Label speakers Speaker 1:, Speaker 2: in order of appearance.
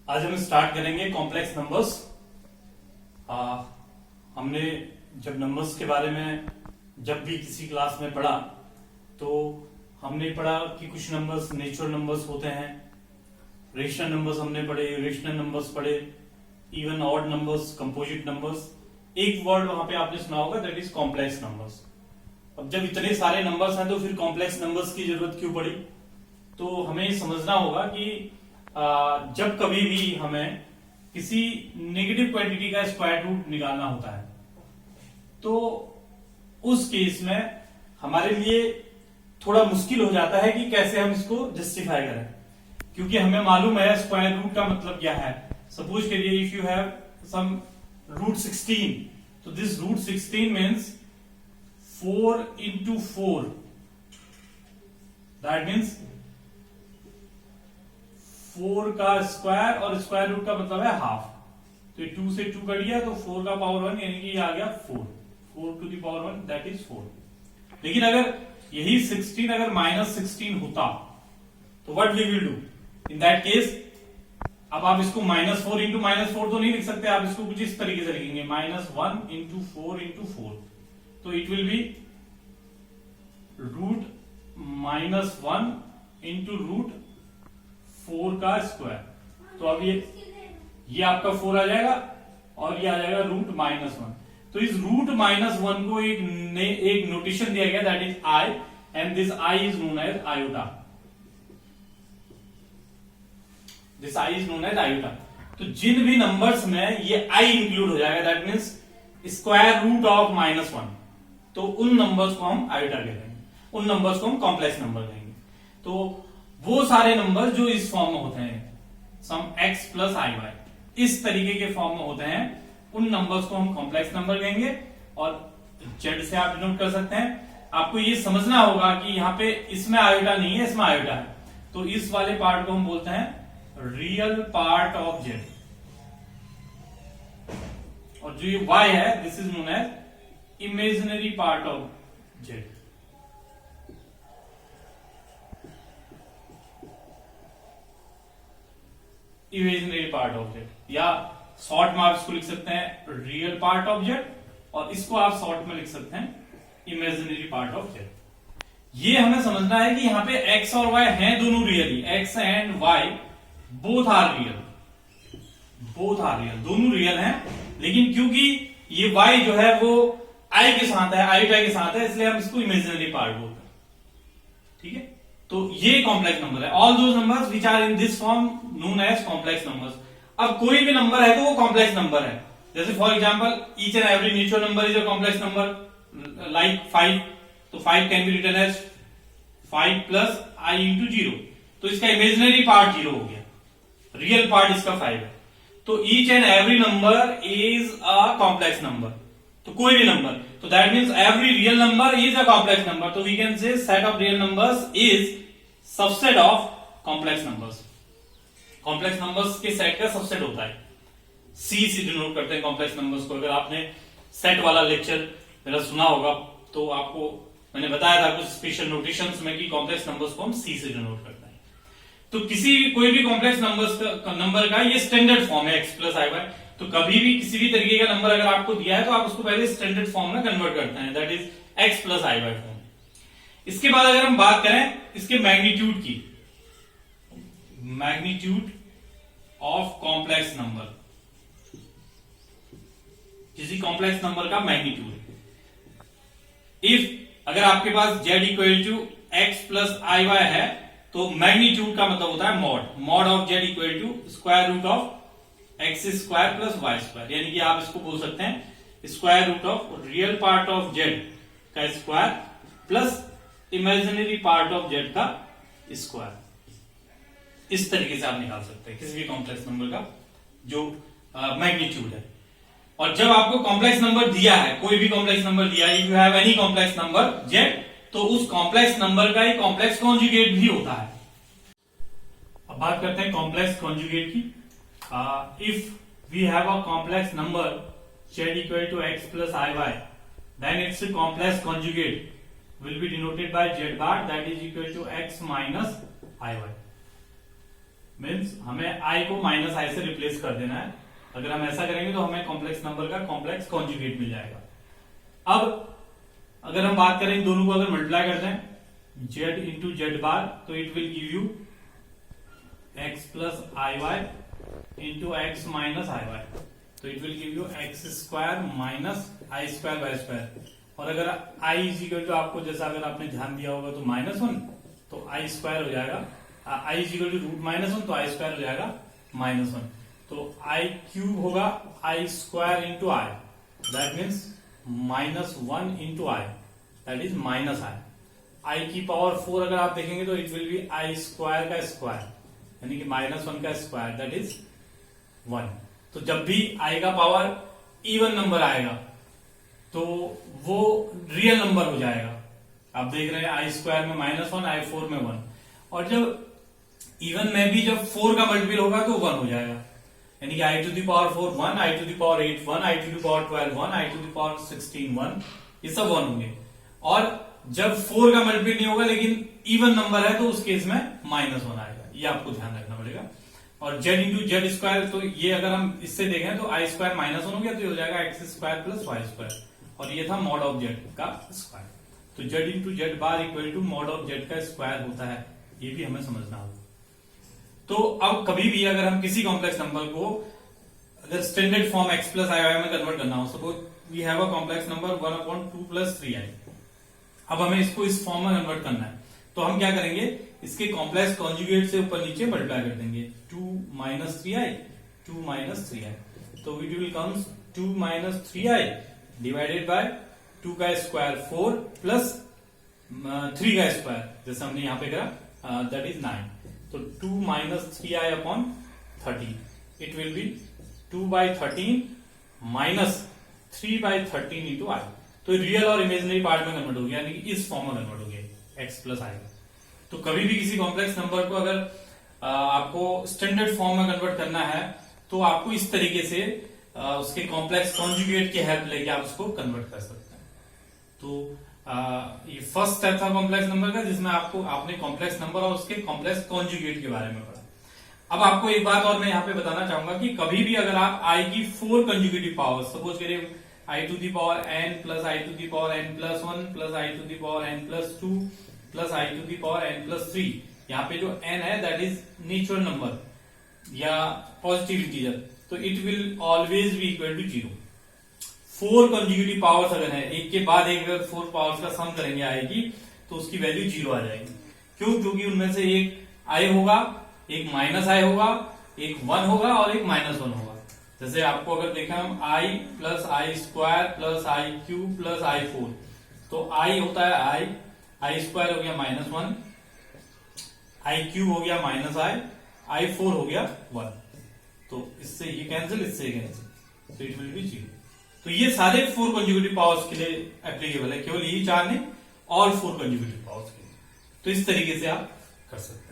Speaker 1: आज हम स्टार्ट करेंगे कॉम्प्लेक्स नंबर्स। हमने जब नंबर्स के बारे में जब भी किसी क्लास में पढ़ा तो हमने पढ़ा कि कुछ नंबर्स नेचुरल नंबर्स होते हैं, रेशनल नंबर्स हमने पढ़े, इरेशनल नंबर्स पढ़े, even odd numbers, composite numbers. एक वर्ड वहां पे आपने सुना होगा, दैट इज कॉम्प्लेक्स नंबर्स। अब जब इतने सारे नंबर्स हैं तो फिर कॉम्प्लेक्स नंबर्स की जरूरत क्यों पड़ी? तो हमें समझना होगा कि जब कभी भी हमें किसी नेगेटिव क्वांटिटी का स्क्वायर रूट निकालना होता है तो उस केस में हमारे लिए थोड़ा मुश्किल हो जाता है कि कैसे हम इसको जस्टिफाई करें, क्योंकि हमें मालूम है स्क्वायर रूट का मतलब क्या है। सपोज करिए if you have some root 16, तो this root 16 means 4 into 4, that means 4 का स्क्वायर, और स्क्वायर रूट का मतलब है हाफ। तो 2 से 2 कट गया तो 4 का पावर 1 यानी कि ये आ गया 4 to the power 1 that is 4। लेकिन अगर यही 16 अगर -16 होता तो what we will do in that case? अब आप इसको -4 into -4 तो नहीं लिख सकते, आप इसको कुछ इस तरीके से लिखेंगे -1 into 4 into 4, तो it will be root -1 into root 4 का स्क्वायर। तो अब ये आपका 4 आ जाएगा और ये आ जाएगा रूट -1। तो इस रूट -1 को एक नोटेशन दिया गया, that is I, and this I is known as iota. This I is known as iota. तो जिन भी नंबर्स में ये आई इंक्लूड हो जाएगा, that means square root of -1, तो उन नंबर्स को हम आयोटा कहेंगे, उन नंबर्स को हम कॉम्प्लेक्स नंबर कहेंगे। तो वो सारे नंबर जो इस फॉर्म में होते हैं, सम x प्लस आई वाई, इस तरीके के फॉर्म में होते हैं, उन नंबर्स को हम कॉम्प्लेक्स नंबर कहेंगे। और z से आप डिनोट कर सकते हैं। आपको ये समझना होगा कि यहाँ पे इसमें आयोटा नहीं है, इसमें आयोटा है, तो इस वाले पार्ट को हम बोलते हैं रियल पार्ट ऑफ z, और जो ये y है this is known as imaginary part of z। Imaginary part of z, या शॉर्ट में आप इसको लिख सकते हैं रियल पार्ट ऑफ z, और इसको आप शॉर्ट में लिख सकते हैं इमेजिनरी पार्ट ऑफ z। ये हमें समझना है कि यहाँ पे x और y हैं दोनों really, x and y both are real, दोनों रियल हैं। लेकिन क्योंकि ये y जो है वो i के साथ है, आयोटा के साथ है, इसलिए हम इसको इमेजिनरी पार्ट बोलते हैं। ठीक है, तो ये कॉम्प्लेक्स नंबर है। All those numbers which are in this form known as complex numbers. अब कोई भी नंबर है तो वो कॉम्प्लेक्स नंबर है। जैसे for example each and every natural number is a complex number, like 5, तो 5 can be written as 5 plus I into 0, तो इसका इमेजिनरी पार्ट 0 हो गया, रियल पार्ट इसका 5 है। तो each and every number is a complex number, तो कोई भी नंबर, तो that means every real number is a complex number. तो we can say set of real numbers is subset of complex numbers. Complex numbers के set का subset होता है, सी से डिनोट करते हैं कॉम्प्लेक्स नंबर्स को। अगर आपने सेट वाला लेक्चर मेरा सुना होगा तो आपको मैंने बताया था कुछ स्पेशल नोटेशंस में कि कॉम्प्लेक्स नंबर्स को हम सी से डिनोट करते हैं। तो कोई भी कॉम्प्लेक्स नंबर का ये स्टैंडर्ड फॉर्म है x प्लस आई वाई। तो कभी भी किसी भी तरीके का नंबर अगर आपको दिया है तो आप उसको पहले स्टैंडर्ड फॉर्म में कन्वर्ट करते हैं, that is x plus I Y form. इसके बाद अगर हम बात करें इसके मैग्नीट्यूड की, मैग्नीट्यूड ऑफ कॉम्प्लेक्स नंबर, किसी कॉम्प्लेक्स नंबर का मैग्नीट्यूड, इफ अगर आपके पास z equal to X plus I Y है तो मैग्नीट्यूड का मतलब होता है mod of z equal to square root of X square plus Y square, यानी कि आप इसको बोल सकते हैं square root of real part of z का square plus imaginary part of z का स्क्वायर। इस तरीके से आप निकाल सकते हैं किसी भी कॉम्प्लेक्स नंबर का जो मैग्नीट्यूड है। और जब आपको कॉम्प्लेक्स नंबर दिया है, कोई भी कॉम्प्लेक्स नंबर दिया है, if you have any complex number z, तो उस कॉम्प्लेक्स नंबर का एक कॉम्प्लेक्स कॉन्जुगेट भी होता है। अब बात करते हैं कॉम्प्लेक्स कॉन्जुगेट की। If we have a complex number z equal to X plus I Y, then it's complex conjugate will be denoted by z bar, that is equal to x minus i y। Means हमें आई को minus आई से replace कर देना है। अगर हम ऐसा करेंगे तो हमें कॉम्प्लेक्स नंबर का कॉम्प्लेक्स कॉन्जुगेट मिल जाएगा। अब अगर हम बात करें दोनों को अगर मल्टीप्लाई करते हैं जेड इंटू जेड बार, तो it will give you x plus I y into x minus i y, तो it will give you x square minus i square y square. और अगर आई इज इक्वल टू आपको जैसा अगर आपने ध्यान दिया होगा तो -1, तो आई स्क्वायर हो जाएगा, I is equal to root -1 तो आई स्क्वायर हो जाएगा -1, तो आई क्यूब होगा i square into i, that means -1 into i, that is minus i. I की पावर 4 अगर आप देखेंगे तो it will be i square का स्क्वायर, यानी कि -1 का स्क्वायर, दैट इज 1। तो जब भी आई का पावर इवन नंबर आएगा तो वो रियल नंबर हो जाएगा। आप देख रहे हैं आई स्क्वायर में -1, आई 4 में 1, और जब इवन में भी जब 4 का मल्टीपल होगा तो 1 हो जाएगा, यानी कि i to the power 4 1, i to the power 8 1, i to the power 12 1, i to the power 16 1, ये सब 1 होंगे। और जब 4 का मल्टीपल नहीं होगा लेकिन इवन नंबर है तो उस केस में -1 आएगा, ये आपको ध्यान रखना पड़ेगा। और जेड इंटू जेड स्क्वायर, तो ये अगर हम इससे देखें तो आई स्क्वायर -1 हो गया तो ये हो जाएगा X square plus Y square, और ये था मॉड ऑफ जेड का स्क्वायर। तो Z into Z bar equal to mod of Z का स्क्वायर होता है, ये भी हमें समझना होगा। तो अब कभी भी अगर हम किसी कॉम्प्लेक्स नंबर को अगर स्टैंडर्ड फॉर्म x प्लस आई वाई में कन्वर्ट करना हो, suppose we have a complex number 1/2 plus 3i, अब हमें इसको इस फॉर्म में कन्वर्ट करना है, तो हम क्या करेंगे, इसके कॉम्प्लेक्स कॉन्जुगेट से ऊपर नीचे मल्टीप्लाई कर देंगे, 2 - 3i 2 - 3i, तो it will comes 2 - 3i divided by 2 का स्क्वायर 4 प्लस 3 का स्क्वायर, जैसे हमने यहां पे करा, दैट इज 9, तो 2 - 3i upon 13, it will be 2/13 minus 3/13 into i. तो रियल और इमेजिनरी पार्ट में कन्वर्ट हो गया, यानी कि इस फॉर्म में कन्वर्ट हो गया x प्लस आई। तो कभी भी किसी कॉम्प्लेक्स नंबर को अगर आपको स्टैंडर्ड फॉर्म में कन्वर्ट करना है तो आपको इस तरीके से उसके कॉम्प्लेक्स कॉन्जुगेट की हेल्प लेके आप उसको कन्वर्ट कर सकते हैं। तो ये फर्स्ट स्टेप था कॉम्प्लेक्स नंबर का, जिसमें आपने कॉम्प्लेक्स नंबर और उसके कॉम्प्लेक्स कॉन्जुगेट के बारे में पढ़ा। अब आपको एक बात और मैं यहाँ पे बताना चाहूंगा कि कभी भी अगर आप आई की 4 कंजुगेटिव पावर, सपोज करिए i to the power n plus i to the power n plus 1 plus i to the power n plus 2 plus i to the power n plus 3, यहाँ पे जो n है दैट इज नेचुरल नंबर या positive integer, तो it will always be equal to 0। 4 conjugative powers अगर है, एक के बाद एक अगर 4 पावर्स का सम करेंगे आई की, तो उसकी वैल्यू 0 आ जाएगी। क्यों? क्योंकि उनमें से एक आई होगा, एक माइनस आई होगा, एक 1 होगा और एक -1 होगा। जैसे आपको अगर देखा हम आई प्लस आई स्क्वायर प्लस आई क्यूब प्लस आई 4, तो आई होता है आई स्क्वायर हो गया -1, आई क्यूब हो गया -आई 4 हो गया 1, तो इससे ये कैंसिल, इससे ये कैंसिल, तो इट विल बी 0। तो ये सारे 4 कंजुगेटिव पावर्स के लिए एप्लीकेबल है, केवल यही 4 नहीं, ऑल 4 कंजुगेटिव पावर्स के लिए। तो इस तरीके से आप कर सकते हैं।